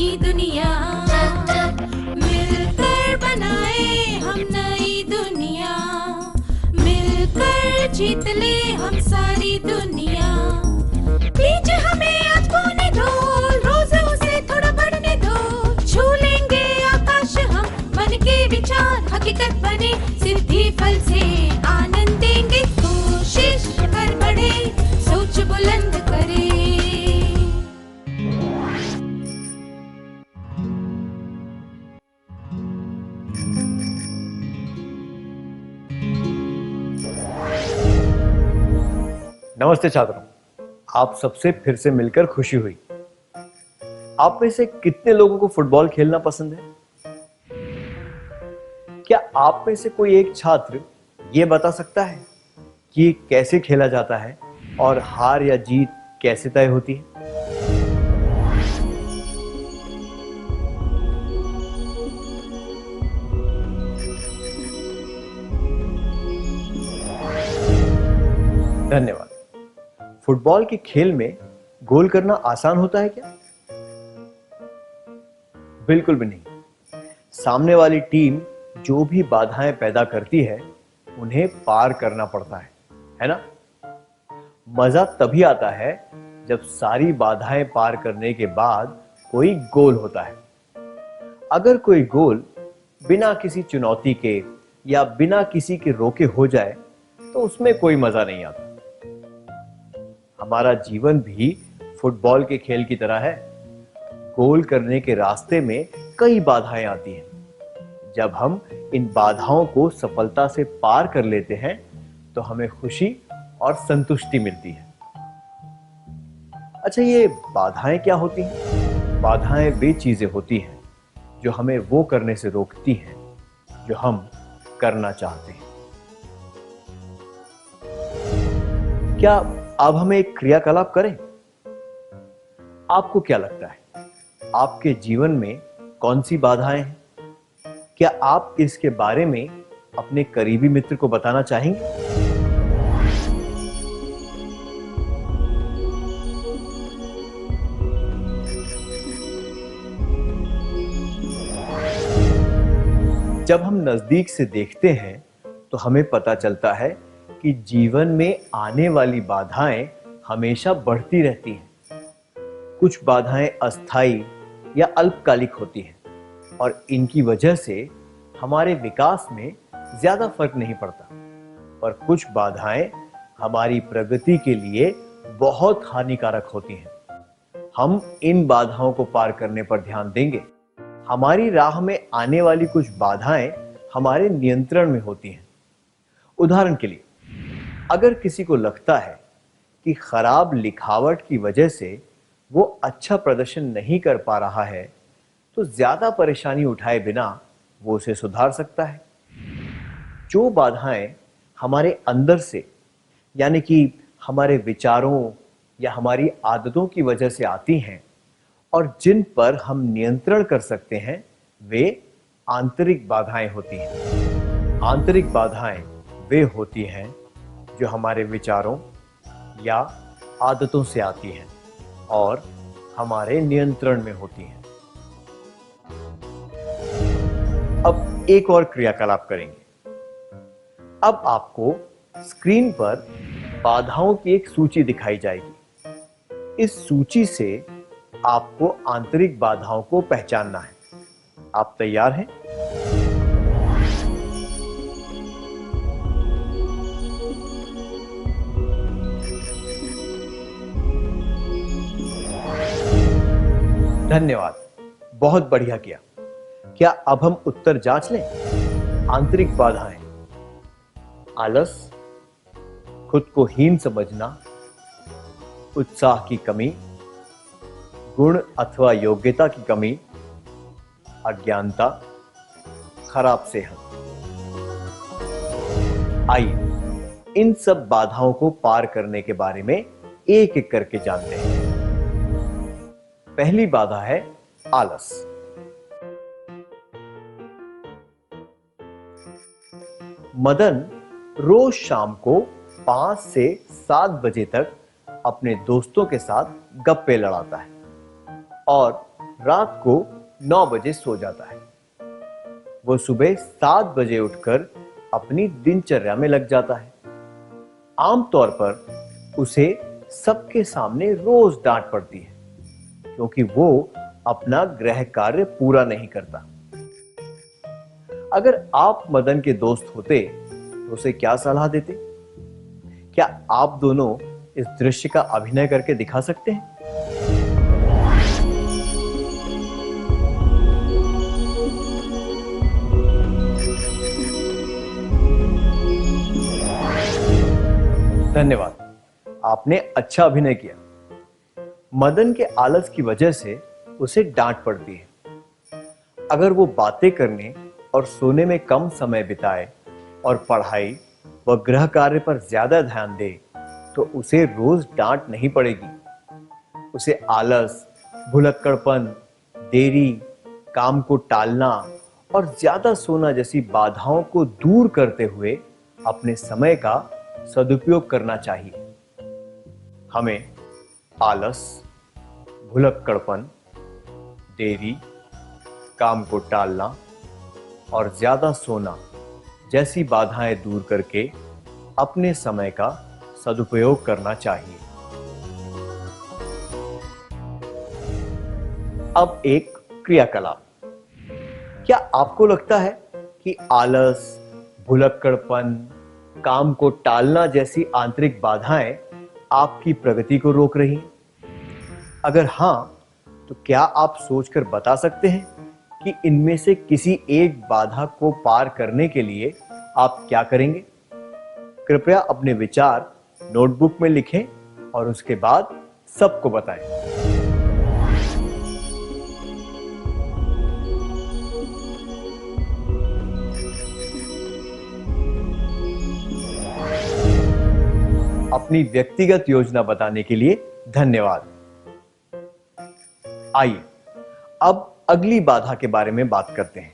नई दुनिया, मिलकर बनाए हम नई दुनिया, मिलकर जीत ले हम सारी दुनिया। बीच हमें आज बोने दो, रोज उसे थोड़ा बढ़ने दो, छू लेंगे आकाश हम, मन के विचार हकीकत बने, सिद्धि फल से आनंद देंगे, कोशिश कर बढ़े, सोच बुलंद करे। नमस्ते छात्रों, आप सबसे फिर से मिलकर खुशी हुई। आप में से कितने लोगों को फुटबॉल खेलना पसंद है? क्या आप में से कोई एक छात्र ये बता सकता है कि कैसे खेला जाता है और हार या जीत कैसे तय होती है? धन्यवाद। फुटबॉल के खेल में गोल करना आसान होता है क्या? बिल्कुल भी नहीं। सामने वाली टीम जो भी बाधाएं पैदा करती है उन्हें पार करना पड़ता है ना? मजा तभी आता है जब सारी बाधाएं पार करने के बाद कोई गोल होता है। अगर कोई गोल बिना किसी चुनौती के या बिना किसी के रोके हो जाए तो उसमें कोई मजा नहीं आता। हमारा जीवन भी फुटबॉल के खेल की तरह है। गोल करने के रास्ते में कई बाधाएं आती हैं। जब हम इन बाधाओं को सफलता से पार कर लेते हैं तो हमें खुशी और संतुष्टि मिलती है। अच्छा, ये बाधाएं क्या होती हैं? बाधाएं वे चीजें होती हैं जो हमें वो करने से रोकती हैं जो हम करना चाहते हैं। क्या अब हम एक क्रियाकलाप करें? आपको क्या लगता है, आपके जीवन में कौन सी बाधाएं हैं? क्या आप इसके बारे में अपने करीबी मित्र को बताना चाहेंगे? जब हम नजदीक से देखते हैं तो हमें पता चलता है कि जीवन में आने वाली बाधाएं हमेशा बढ़ती रहती हैं। कुछ बाधाएं अस्थायी या अल्पकालिक होती हैं और इनकी वजह से हमारे विकास में ज्यादा फर्क नहीं पड़ता। पर कुछ बाधाएं हमारी प्रगति के लिए बहुत हानिकारक होती हैं। हम इन बाधाओं को पार करने पर ध्यान देंगे। हमारी राह में आने वाली कुछ बाधाएं हमारे नियंत्रण में होती हैं। उदाहरण के लिए, अगर किसी को लगता है कि खराब लिखावट की वजह से वो अच्छा प्रदर्शन नहीं कर पा रहा है, तो ज्यादा परेशानी उठाए बिना वो उसे सुधार सकता है। जो बाधाएं हमारे अंदर से, यानी कि हमारे विचारों या हमारी आदतों की वजह से आती हैं और जिन पर हम नियंत्रण कर सकते हैं, वे आंतरिक बाधाएं होती हैं। आंतरिक बाधाएं वे होती हैं जो हमारे विचारों या आदतों से आती हैं और हमारे नियंत्रण में होती हैं। अब एक और क्रियाकलाप करेंगे। अब आपको स्क्रीन पर बाधाओं की एक सूची दिखाई जाएगी। इस सूची से आपको आंतरिक बाधाओं को पहचानना है। आप तैयार हैं? धन्यवाद, बहुत बढ़िया किया। क्या अब हम उत्तर जांच लें? आंतरिक बाधाएं: आलस, खुद को हीन समझना, उत्साह की कमी, गुण अथवा योग्यता की कमी, अज्ञानता, खराब सेहत। आइए इन सब बाधाओं को पार करने के बारे में एक एक करके जानते हैं। पहली बाधा है आलस। मदन रोज शाम को 5 से 7 बजे तक अपने दोस्तों के साथ गप्पे लड़ाता है और रात को 9 बजे सो जाता है। वो सुबह 7 बजे उठकर अपनी दिनचर्या में लग जाता है। आमतौर पर उसे सबके सामने रोज डांट पड़ती है क्योंकि वो अपना गृह कार्य पूरा नहीं करता। अगर आप मदन के दोस्त होते तो उसे क्या सलाह देते? क्या आप दोनों इस दृश्य का अभिनय करके दिखा सकते हैं? धन्यवाद, आपने अच्छा अभिनय किया। मदन के आलस की वजह से उसे डांट पड़ती है। अगर वो बातें करने और सोने में कम समय बिताए और पढ़ाई व गृह कार्य पर ज्यादा ध्यान दे तो उसे रोज डांट नहीं पड़ेगी। उसे आलस, भुलक्कड़पन, देरी, काम को टालना और ज्यादा सोना जैसी बाधाओं को दूर करते हुए अपने समय का सदुपयोग करना चाहिए। हमें आलस, भुलक्कड़पन, देरी, काम को टालना और ज्यादा सोना जैसी बाधाएं दूर करके अपने समय का सदुपयोग करना चाहिए। अब एक क्रियाकलाप। क्या आपको लगता है कि आलस, भुलक्कड़पन, काम को टालना जैसी आंतरिक बाधाएं आपकी प्रगति को रोक रही हैं? अगर हां, तो क्या आप सोचकर बता सकते हैं कि इनमें से किसी एक बाधा को पार करने के लिए आप क्या करेंगे? कृपया अपने विचार नोटबुक में लिखें और उसके बाद सबको बताएं। अपनी व्यक्तिगत योजना बताने के लिए धन्यवाद। आइए अब अगली बाधा के बारे में बात करते हैं,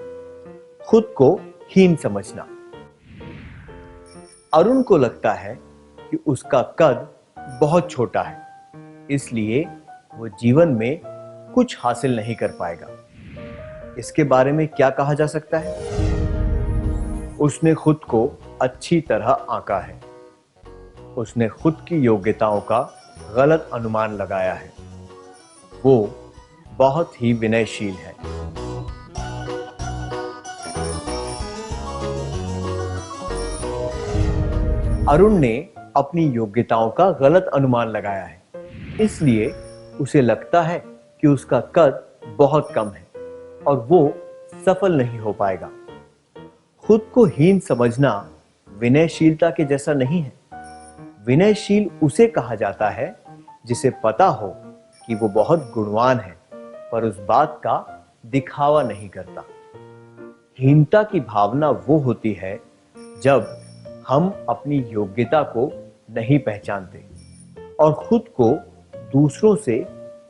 खुद को हीन समझना। अरुण को लगता है कि उसका कद बहुत छोटा है, इसलिए वो जीवन में कुछ हासिल नहीं कर पाएगा। इसके बारे में क्या कहा जा सकता है? उसने खुद को अच्छी तरह आंका है। उसने खुद की योग्यताओं का गलत अनुमान लगाया है। वो बहुत ही विनयशील है। अरुण ने अपनी योग्यताओं का गलत अनुमान लगाया है, इसलिए उसे लगता है कि उसका कद बहुत कम है और वो सफल नहीं हो पाएगा। खुद को हीन समझना विनयशीलता के जैसा नहीं है। विनयशील उसे कहा जाता है जिसे पता हो कि वो बहुत गुणवान है पर उस बात का दिखावा नहीं करता। हीनता की भावना वो होती है जब हम अपनी योग्यता को नहीं पहचानते और खुद को दूसरों से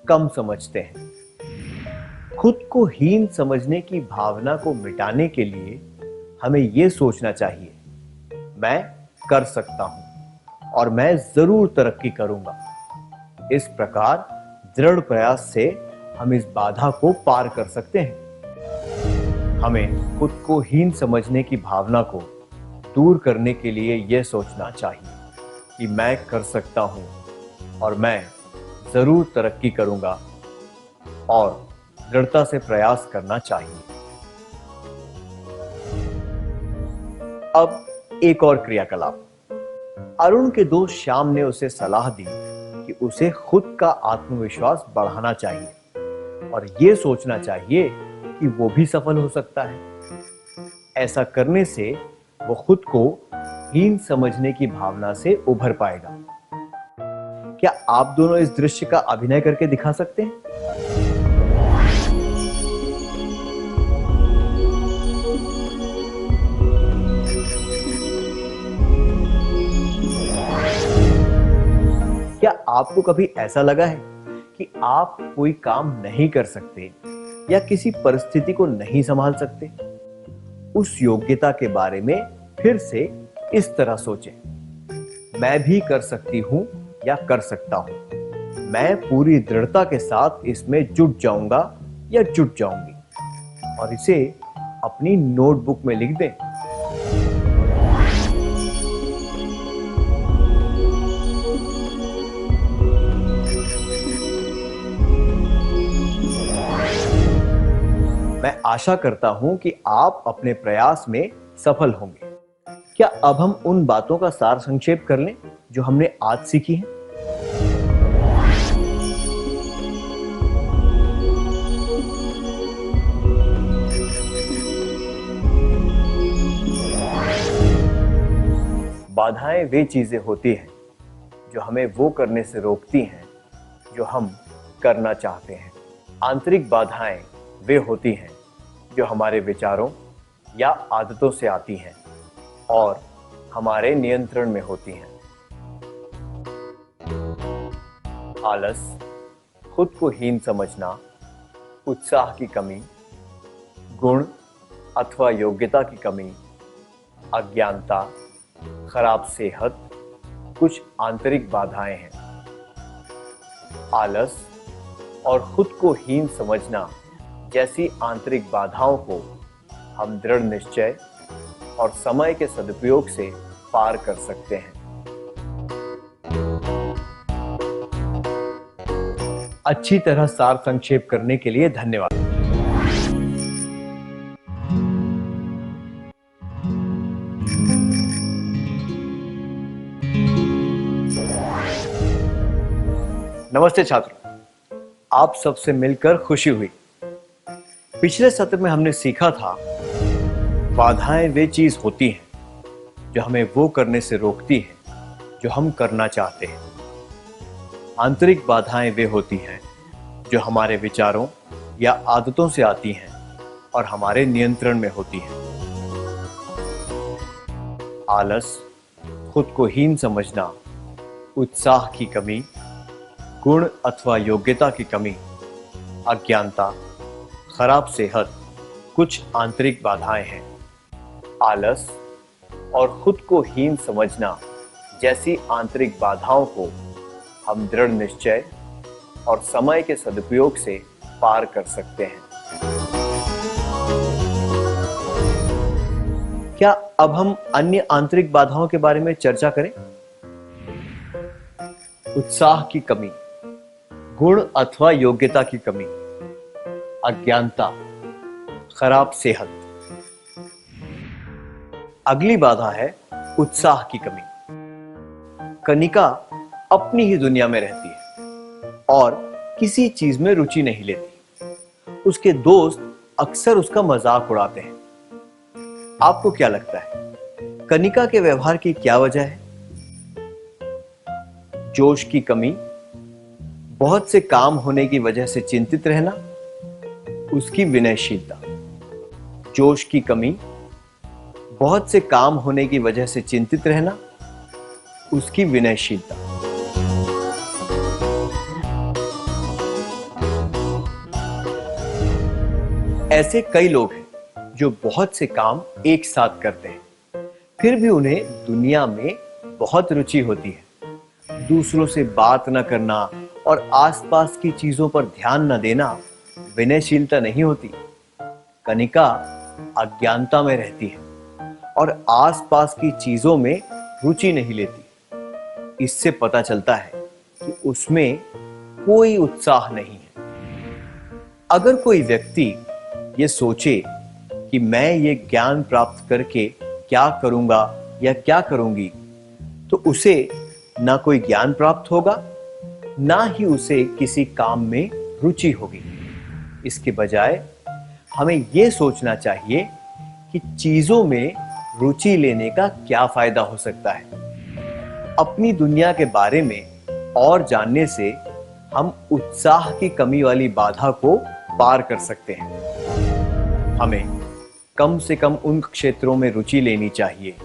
कम समझते हैं। खुद को हीन समझने की भावना को मिटाने के लिए हमें यह सोचना चाहिए, मैं कर सकता हूं और मैं जरूर तरक्की करूंगा। इस प्रकार दृढ़ प्रयास से हम इस बाधा को पार कर सकते हैं। हमें खुद को हीन समझने की भावना को दूर करने के लिए यह सोचना चाहिए कि मैं कर सकता हूं और मैं जरूर तरक्की करूंगा और दृढ़ता से प्रयास करना चाहिए। अब एक और क्रियाकलाप। अरुण के दोस्त श्याम ने उसे सलाह दी कि उसे खुद का आत्मविश्वास बढ़ाना चाहिए और यह सोचना चाहिए कि वो भी सफल हो सकता है। ऐसा करने से वो खुद को हीन समझने की भावना से उभर पाएगा। क्या आप दोनों इस दृश्य का अभिनय करके दिखा सकते हैं? क्या आपको कभी ऐसा लगा है कि आप कोई काम नहीं कर सकते या किसी परिस्थिति को नहीं संभाल सकते? उस योग्यता के बारे में फिर से इस तरह सोचें, मैं भी कर सकती हूं या कर सकता हूं। मैं पूरी दृढ़ता के साथ इसमें जुट जाऊंगा या जुट जाऊंगी और इसे अपनी नोटबुक में लिख दें। मैं आशा करता हूं कि आप अपने प्रयास में सफल होंगे। क्या अब हम उन बातों का सार संक्षेप कर लें जो हमने आज सीखी हैं? बाधाएं वे चीजें होती हैं जो हमें वो करने से रोकती हैं जो हम करना चाहते हैं। आंतरिक बाधाएं वे होती हैं जो हमारे विचारों या आदतों से आती हैं और हमारे नियंत्रण में होती हैं। आलस, खुद को हीन समझना, उत्साह की कमी, गुण अथवा योग्यता की कमी, अज्ञानता, खराब सेहत कुछ आंतरिक बाधाएं हैं। आलस और खुद को हीन समझना जैसी आंतरिक बाधाओं को हम दृढ़ निश्चय और समय के सदुपयोग से पार कर सकते हैं। अच्छी तरह सार संक्षेप करने के लिए धन्यवाद। नमस्ते छात्रों, आप सबसे मिलकर खुशी हुई। पिछले सत्र में हमने सीखा था बाधाएं वे चीज होती हैं जो हमें वो करने से रोकती हैं जो हम करना चाहते हैं। आंतरिक बाधाएं वे होती हैं जो हमारे विचारों या आदतों से आती हैं और हमारे नियंत्रण में होती हैं। आलस, खुद को हीन समझना, उत्साह की कमी, गुण अथवा योग्यता की कमी, अज्ञानता, खराब सेहत कुछ आंतरिक बाधाएं हैं। आलस और खुद को हीन समझना जैसी आंतरिक बाधाओं को हम दृढ़ निश्चय और समय के सदुपयोग से पार कर सकते हैं। क्या अब हम अन्य आंतरिक बाधाओं के बारे में चर्चा करें? उत्साह की कमी, गुण अथवा योग्यता की कमी, अज्ञानता, खराब सेहत। अगली बाधा है उत्साह की कमी। कनिका अपनी ही दुनिया में रहती है और किसी चीज में रुचि नहीं लेती। उसके दोस्त अक्सर उसका मजाक उड़ाते हैं। आपको क्या लगता है, कनिका के व्यवहार की क्या वजह है? जोश की कमी, बहुत से काम होने की वजह से चिंतित रहना, उसकी विनयशीलता। जोश की कमी, बहुत से काम होने की वजह से चिंतित रहना, उसकी विनयशीलता। ऐसे कई लोग हैं जो बहुत से काम एक साथ करते हैं, फिर भी उन्हें दुनिया में बहुत रुचि होती है। दूसरों से बात न करना और आसपास की चीजों पर ध्यान न देना विनयशीलता नहीं होती। कनिका अज्ञानता में रहती है और आसपास की चीजों में रुचि नहीं लेती। इससे पता चलता है कि उसमें कोई उत्साह नहीं है। अगर कोई व्यक्ति ये सोचे कि मैं ये ज्ञान प्राप्त करके क्या करूंगा या क्या करूंगी, तो उसे ना कोई ज्ञान प्राप्त होगा, ना ही उसे किसी काम में रुचि होगी। इसके बजाय हमें यह सोचना चाहिए कि चीजों में रुचि लेने का क्या फायदा हो सकता है। अपनी दुनिया के बारे में और जानने से हम उत्साह की कमी वाली बाधा को पार कर सकते हैं। हमें कम से कम उन क्षेत्रों में रुचि लेनी चाहिए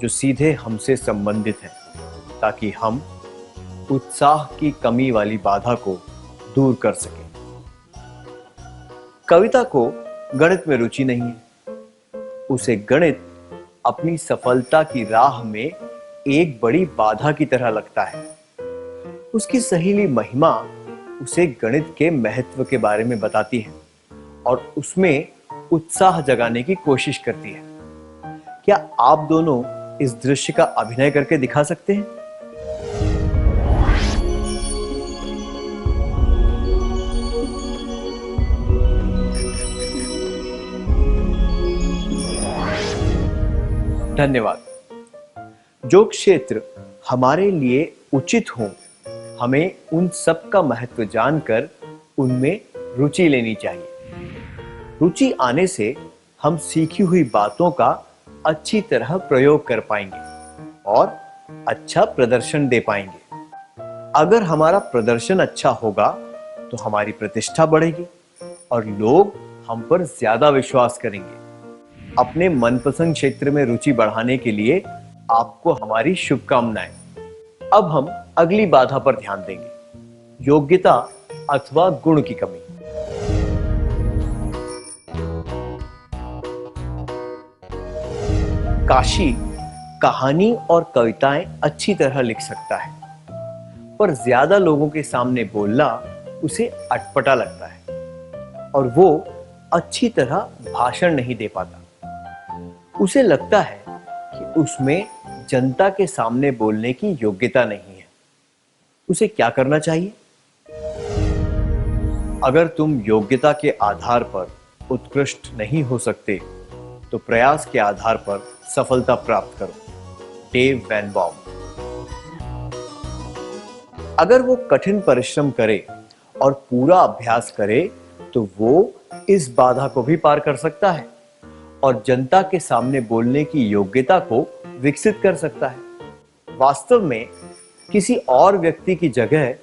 जो सीधे हमसे संबंधित हैं, ताकि हम उत्साह की कमी वाली बाधा को दूर कर सकें। कविता को गणित में रुचि नहीं है। उसे गणित अपनी सफलता की राह में एक बड़ी बाधा की तरह लगता है। उसकी सहेली महिमा उसे गणित के महत्व के बारे में बताती है और उसमें उत्साह जगाने की कोशिश करती है। क्या आप दोनों इस दृश्य का अभिनय करके दिखा सकते हैं? धन्यवाद। जो क्षेत्र हमारे लिए उचित हो, हमें उन सब का महत्व जानकर उनमें रुचि लेनी चाहिए। रुचि आने से हम सीखी हुई बातों का अच्छी तरह प्रयोग कर पाएंगे और अच्छा प्रदर्शन दे पाएंगे। अगर हमारा प्रदर्शन अच्छा होगा तो हमारी प्रतिष्ठा बढ़ेगी और लोग हम पर ज्यादा विश्वास करेंगे। अपने मनपसंद क्षेत्र में रुचि बढ़ाने के लिए आपको हमारी शुभकामनाएं। अब हम अगली बाधा पर ध्यान देंगे, योग्यता अथवा गुण की कमी। काशी कहानी और कविताएं अच्छी तरह लिख सकता है, पर ज्यादा लोगों के सामने बोलना उसे अटपटा लगता है और वो अच्छी तरह भाषण नहीं दे पाता। उसे लगता है कि उसमें जनता के सामने बोलने की योग्यता नहीं है। उसे क्या करना चाहिए? अगर तुम योग्यता के आधार पर उत्कृष्ट नहीं हो सकते तो प्रयास के आधार पर सफलता प्राप्त करो। Dave Van Baum. अगर वो कठिन परिश्रम करे और पूरा अभ्यास करे तो वो इस बाधा को भी पार कर सकता है और जनता के सामने बोलने की योग्यता को विकसित कर सकता है। वास्तव में किसी और व्यक्ति की जगह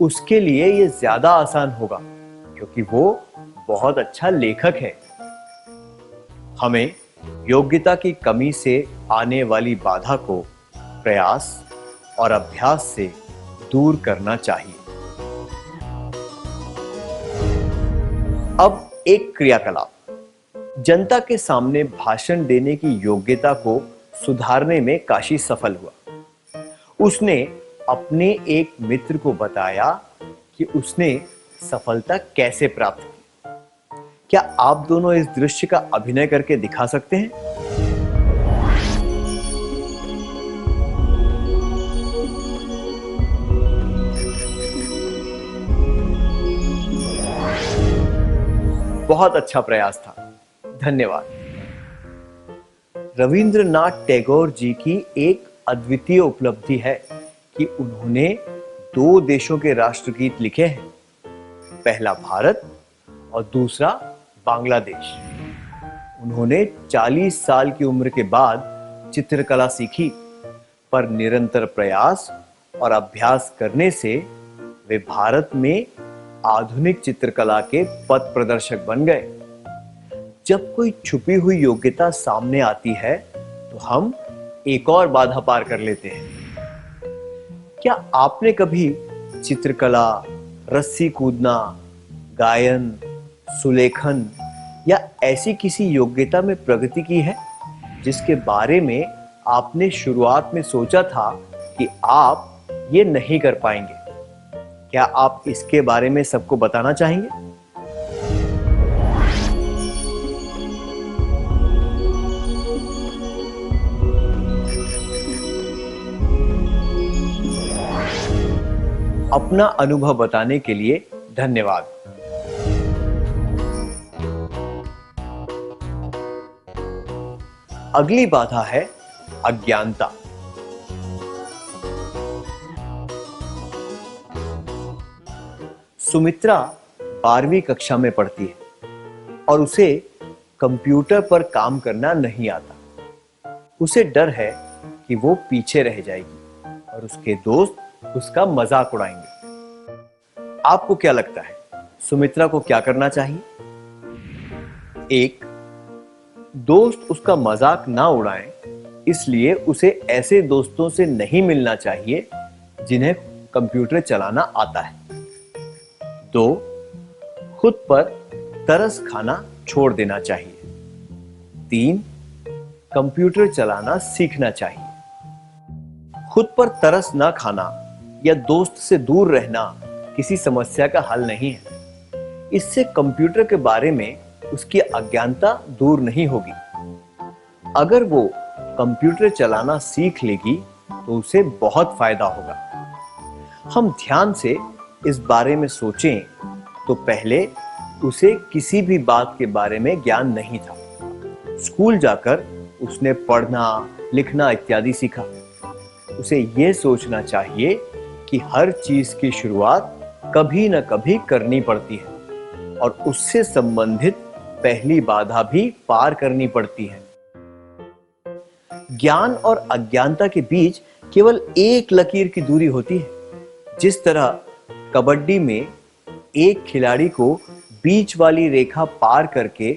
उसके लिए यह ज्यादा आसान होगा क्योंकि वो बहुत अच्छा लेखक है। हमें योग्यता की कमी से आने वाली बाधा को प्रयास और अभ्यास से दूर करना चाहिए। अब एक क्रियाकलाप। जनता के सामने भाषण देने की योग्यता को सुधारने में काशी सफल हुआ। उसने अपने एक मित्र को बताया कि उसने सफलता कैसे प्राप्त की। क्या आप दोनों इस दृश्य का अभिनय करके दिखा सकते हैं? बहुत अच्छा प्रयास था। धन्यवाद। रविंद्रनाथ टैगोर जी की एक अद्वितीय उपलब्धि है कि उन्होंने 2 देशों के राष्ट्रगीत लिखे हैं, पहला भारत और दूसरा बांग्लादेश। उन्होंने 40 साल की उम्र के बाद चित्रकला सीखी, पर निरंतर प्रयास और अभ्यास करने से वे भारत में आधुनिक चित्रकला के पथ प्रदर्शक बन गए। जब कोई छुपी हुई योग्यता सामने आती है तो हम एक और बाधा पार कर लेते हैं। क्या आपने कभी चित्रकला, रस्सी कूदना, गायन, सुलेखन या ऐसी किसी योग्यता में प्रगति की है जिसके बारे में आपने शुरुआत में सोचा था कि आप ये नहीं कर पाएंगे? क्या आप इसके बारे में सबको बताना चाहेंगे? अपना अनुभव बताने के लिए धन्यवाद। अगली बाधा है अज्ञानता। सुमित्रा 12वीं कक्षा में पढ़ती है और उसे कंप्यूटर पर काम करना नहीं आता। उसे डर है कि वो पीछे रह जाएगी और उसके दोस्त उसका मजाक उड़ाएंगे। आपको क्या लगता है सुमित्रा को क्या करना चाहिए? 1. दोस्त उसका मजाक ना उड़ाएं, इसलिए उसे ऐसे दोस्तों से नहीं मिलना चाहिए जिन्हें कंप्यूटर चलाना आता है। 2. खुद पर तरस खाना छोड़ देना चाहिए। 3. कंप्यूटर चलाना सीखना चाहिए। खुद पर तरस ना खाना या दोस्त से दूर रहना किसी समस्या का हल नहीं है। इससे कंप्यूटर के बारे में उसकी अज्ञानता दूर नहीं होगी। अगर वो कंप्यूटर चलाना सीख लेगी तो उसे बहुत फायदा होगा। हम ध्यान से इस बारे में सोचें तो पहले उसे किसी भी बात के बारे में ज्ञान नहीं था। स्कूल जाकर उसने पढ़ना, लिखना इत्यादि सीखा। उसे यह सोचना चाहिए कि हर चीज की शुरुआत कभी न कभी करनी पड़ती है और उससे संबंधित पहली बाधा भी पार करनी पड़ती है। ज्ञान और अज्ञानता के बीच केवल एक लकीर की दूरी होती है। जिस तरह कबड्डी में एक खिलाड़ी को बीच वाली रेखा पार करके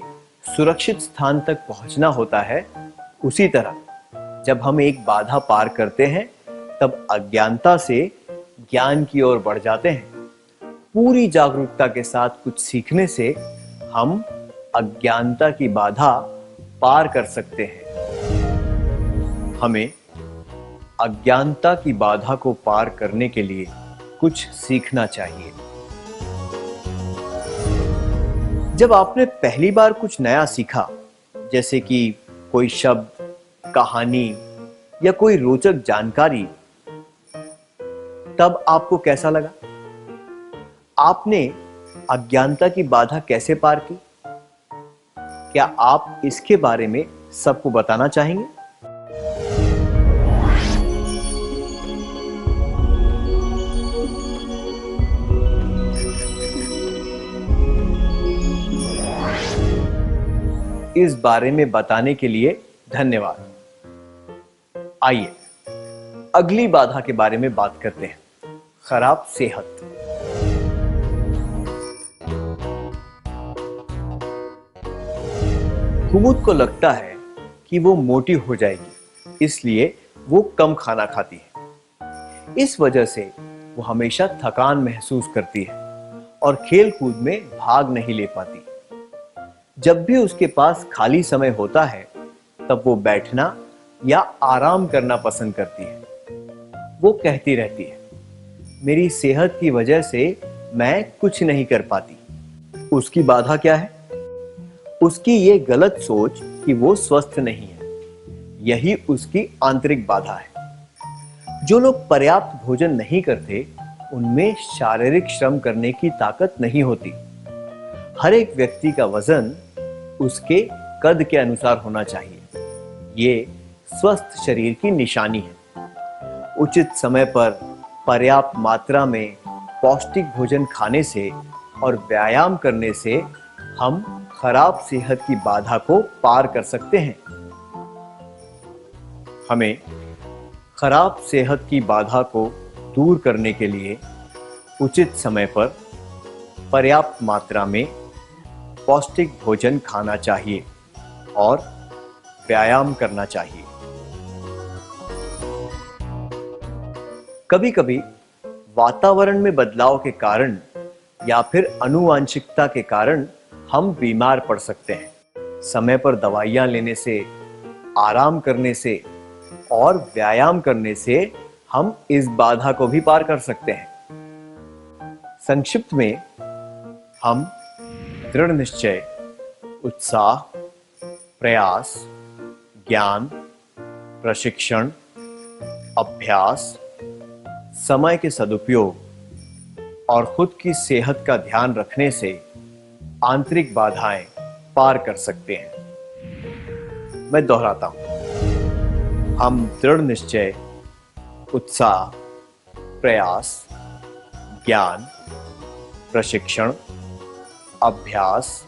सुरक्षित स्थान तक पहुंचना होता है, उसी तरह जब हम एक बाधा पार करते हैं तब अज्ञानता से ज्ञान की ओर बढ़ जाते हैं। पूरी जागरूकता के साथ कुछ सीखने से हम अज्ञानता की बाधा पार कर सकते हैं। हमें अज्ञानता की बाधा को पार करने के लिए कुछ सीखना चाहिए। जब आपने पहली बार कुछ नया सीखा, जैसे कि कोई शब्द, कहानी या कोई रोचक जानकारी, तब आपको कैसा लगा? आपने अज्ञानता की बाधा कैसे पार की? क्या आप इसके बारे में सबको बताना चाहेंगे? इस बारे में बताने के लिए धन्यवाद। आइए अगली बाधा के बारे में बात करते हैं, खराब सेहत। कुमुद को लगता है कि वो मोटी हो जाएगी, इसलिए वो कम खाना खाती है। इस वजह से वो हमेशा थकान महसूस करती है और खेल कूद में भाग नहीं ले पाती। जब भी उसके पास खाली समय होता है तब वो बैठना या आराम करना पसंद करती है। वो कहती रहती है, मेरी सेहत की वजह से मैं कुछ नहीं कर पाती। उसकी बाधा क्या है? उसकी ये गलत सोच कि वो स्वस्थ नहीं है, यही उसकी आंतरिक बाधा है। जो लोग पर्याप्त भोजन नहीं करते, उनमें शारीरिक श्रम करने की ताकत नहीं होती। हर एक व्यक्ति का वजन उसके कद के अनुसार होना चाहिए। ये स्वस्थ शरीर की निशानी है। उचित समय पर पर्याप्त मात्रा में पौष्टिक भोजन खाने से और व्यायाम करने से हम खराब सेहत की बाधा को पार कर सकते हैं। हमें खराब सेहत की बाधा को दूर करने के लिए उचित समय पर पर्याप्त मात्रा में पौष्टिक भोजन खाना चाहिए और व्यायाम करना चाहिए। कभी-कभी वातावरण में बदलाव के कारण या फिर आनुवांशिकता के कारण हम बीमार पड़ सकते हैं। समय पर दवाइयां लेने से, आराम करने से और व्यायाम करने से हम इस बाधा को भी पार कर सकते हैं। संक्षिप्त में हम दृढ़ निश्चय, उत्साह, प्रयास, ज्ञान, प्रशिक्षण, अभ्यास, समय के सदुपयोग और खुद की सेहत का ध्यान रखने से आंतरिक बाधाएं पार कर सकते हैं। मैं दोहराता हूं, हम दृढ़ निश्चय, उत्साह, प्रयास, ज्ञान, प्रशिक्षण, अभ्यास,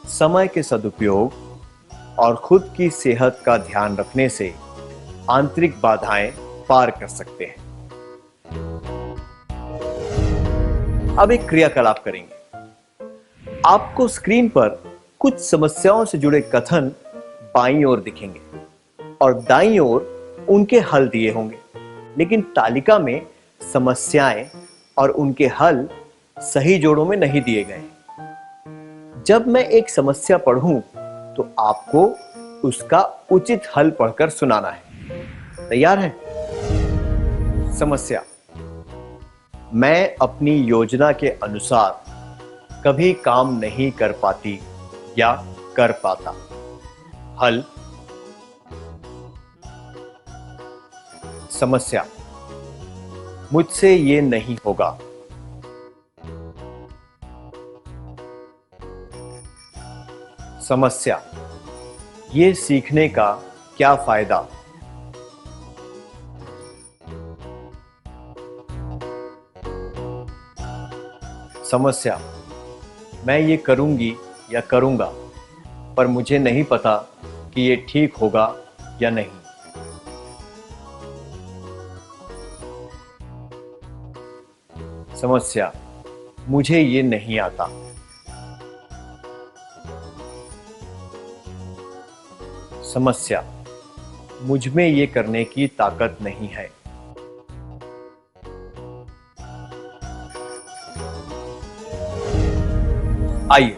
समय के सदुपयोग और खुद की सेहत का ध्यान रखने से आंतरिक बाधाएं पार कर सकते हैं। अब एक क्रियाकलाप करेंगे। आपको स्क्रीन पर कुछ समस्याओं से जुड़े कथन बाईं ओर दिखेंगे और दाईं ओर उनके हल दिए होंगे, लेकिन तालिका में समस्याएं और उनके हल सही जोड़ों में नहीं दिए गए। जब मैं एक समस्या पढ़ूं तो आपको उसका उचित हल पढ़कर सुनाना है। तैयार हैं? समस्या: मैं अपनी योजना के अनुसार कभी काम नहीं कर पाती या कर पाता। हल। समस्या, मुझसे ये नहीं होगा। समस्या, ये सीखने का क्या फायदा। समस्या, मैं ये करूंगी या करूंगा, पर मुझे नहीं पता कि ये ठीक होगा या नहीं। समस्या, मुझे ये नहीं आता। समस्या, मुझ में ये करने की ताकत नहीं है। आइए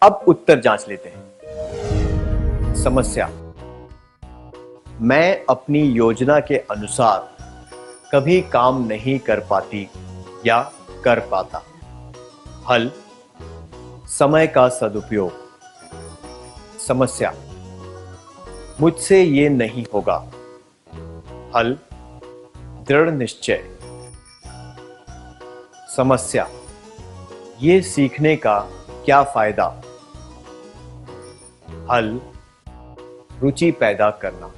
अब उत्तर जांच लेते हैं। समस्या, मैं अपनी योजना के अनुसार कभी काम नहीं कर पाती या कर पाता। हल। समय का सदुपयोग। समस्या, मुझसे ये नहीं होगा। हल। दृढ़ निश्चय। समस्या, ये सीखने का क्या फायदा। हल। रुचि पैदा करना।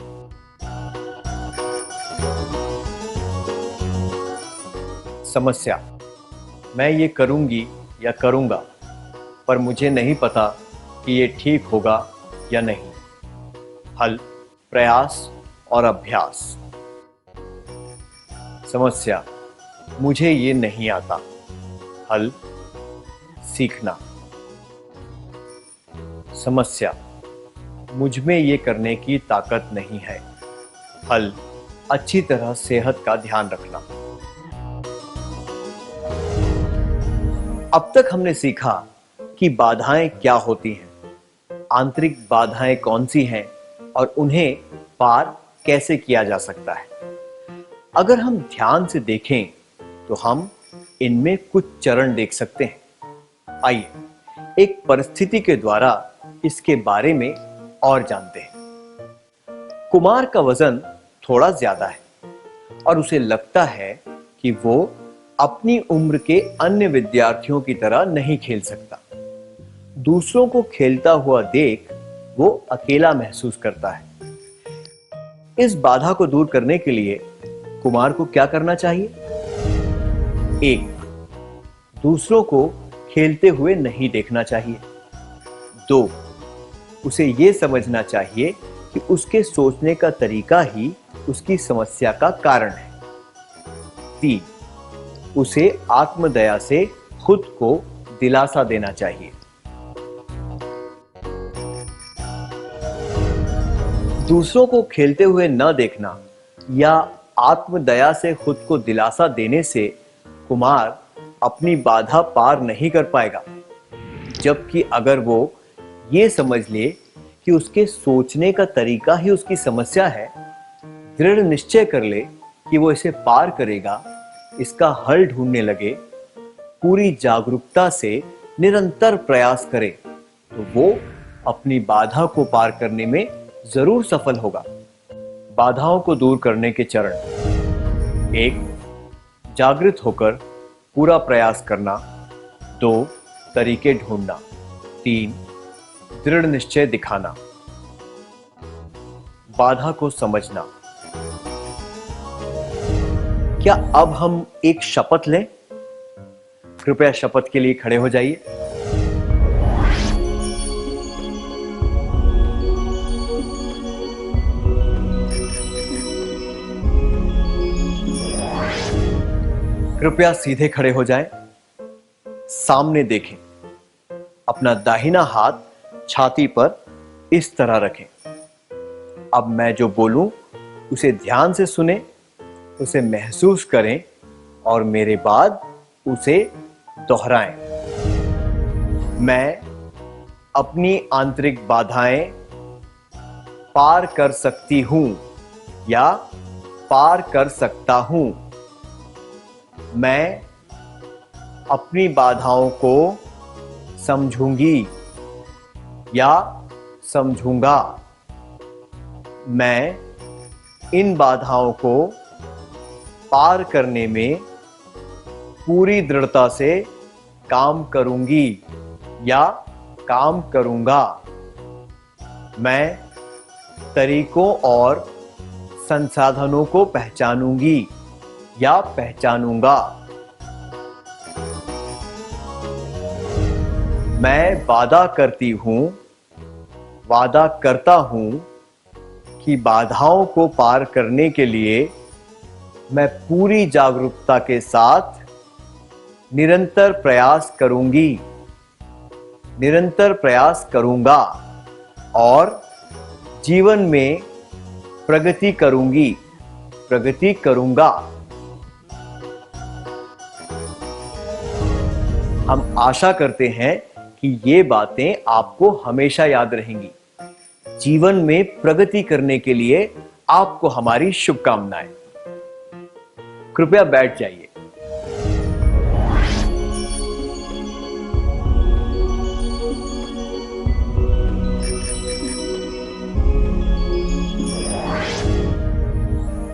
समस्या, मैं ये करूंगी या करूंगा, पर मुझे नहीं पता कि ये ठीक होगा या नहीं। हल। प्रयास और अभ्यास। समस्या, मुझे ये नहीं आता। हल। सीखना। समस्या, मुझ में ये करने की ताकत नहीं है। हल। अच्छी तरह सेहत का ध्यान रखना। अब तक हमने सीखा कि बाधाएं क्या होती हैं, आंतरिक बाधाएं कौन सी हैं और उन्हें पार कैसे किया जा सकता है। अगर हम ध्यान से देखें तो हम इनमें कुछ चरण देख सकते हैं। आइए एक परिस्थिति के द्वारा इसके बारे में और जानते हैं। कुमार का वजन थोड़ा ज्यादा है और उसे लगता है कि वो अपनी उम्र के अन्य विद्यार्थियों की तरह नहीं खेल सकता। दूसरों को खेलता हुआ देख वो अकेला महसूस करता है। इस बाधा को दूर करने के लिए कुमार को क्या करना चाहिए? 1. दूसरों को खेलते हुए नहीं देखना चाहिए। 2. उसे यह समझना चाहिए कि उसके सोचने का तरीका ही उसकी समस्या का कारण है। 3. उसे आत्मदया से खुद को दिलासा देना चाहिए। दूसरों को खेलते हुए न देखना या आत्मदया से खुद को दिलासा देने से कुमार अपनी बाधा पार नहीं कर पाएगा। जबकि अगर वो ये समझ ले कि उसके सोचने का तरीका ही उसकी समस्या है, दृढ़ निश्चय कर ले कि वो इसे पार करेगा, इसका हल ढूंढने लगे, पूरी जागरूकता से निरंतर प्रयास करे, तो वो अपनी बाधा को पार करने में जरूर सफल होगा। बाधाओं को दूर करने के चरण: 1. जागृत होकर पूरा प्रयास करना। 2. तरीके ढूंढना। 3. दृढ़ निश्चय दिखाना। बाधा को समझना। क्या अब हम एक शपथ लें? कृपया शपथ के लिए खड़े हो जाइए। कृपया सीधे खड़े हो जाएं, सामने देखें, अपना दाहिना हाथ छाती पर इस तरह रखें। अब मैं जो बोलूं उसे ध्यान से सुने, उसे महसूस करें और मेरे बाद उसे दोहराएं। मैं अपनी आंतरिक बाधाएं पार कर सकती हूं या पार कर सकता हूं। मैं अपनी बाधाओं को समझूंगी, या समझूंगा। मैं इन बाधाओं को पार करने में पूरी दृढ़ता से काम करूंगी या काम करूंगा। मैं तरीकों और संसाधनों को पहचानूंगी या पहचानूंगा। मैं वादा करता हूं कि बाधाओं को पार करने के लिए मैं पूरी जागरूकता के साथ निरंतर प्रयास करूंगा और जीवन में प्रगति करूंगा। हम आशा करते हैं कि ये बातें आपको हमेशा याद रहेंगी। जीवन में प्रगति करने के लिए आपको हमारी शुभकामनाएं। कृपया बैठ जाइए।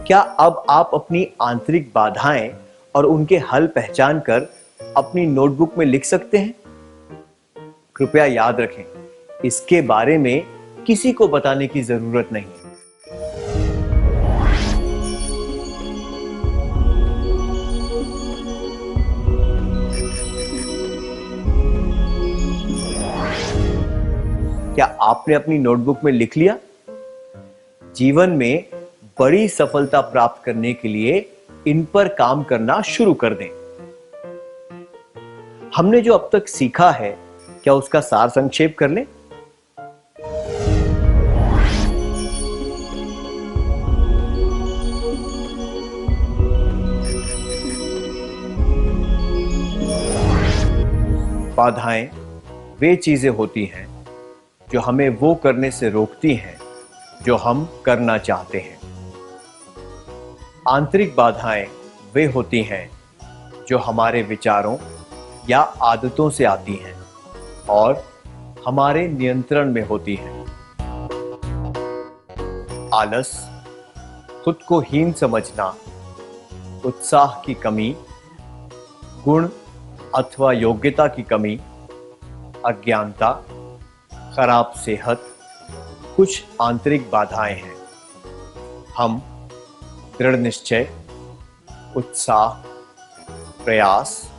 क्या अब आप अपनी आंतरिक बाधाएं और उनके हल पहचान कर अपनी नोटबुक में लिख सकते हैं? कृपया याद रखें, इसके बारे में किसी को बताने की जरूरत नहीं। क्या आपने अपनी नोटबुक में लिख लिया? जीवन में बड़ी सफलता प्राप्त करने के लिए इन पर काम करना शुरू कर दें। हमने जो अब तक सीखा है, क्या उसका सार संक्षेप कर लें? बाधाएं वे चीजें होती हैं जो हमें वो करने से रोकती हैं जो हम करना चाहते हैं। आंतरिक बाधाएं वे होती हैं जो हमारे विचारों या आदतों से आती हैं और हमारे नियंत्रण में होती हैं। आलस, खुद को हीन समझना, उत्साह की कमी, गुण अथवा योग्यता की कमी, अज्ञानता, खराब सेहत कुछ आंतरिक बाधाएं हैं। हम दृढ़ निश्चय, उत्साह, प्रयास,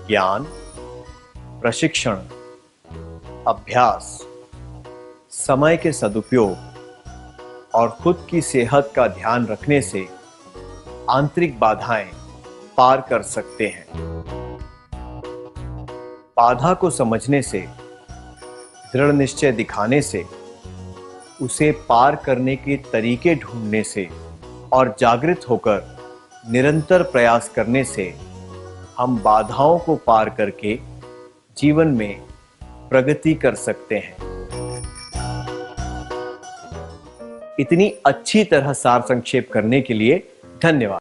ज्ञान, प्रशिक्षण, अभ्यास, समय के सदुपयोग और खुद की सेहत का ध्यान रखने से आंतरिक बाधाएं पार कर सकते हैं। बाधा को समझने से, दृढ़ निश्चय दिखाने से, उसे पार करने के तरीके ढूंढने से और जागृत होकर निरंतर प्रयास करने से हम बाधाओं को पार करके जीवन में प्रगति कर सकते हैं। इतनी अच्छी तरह सार संक्षेप करने के लिए धन्यवाद।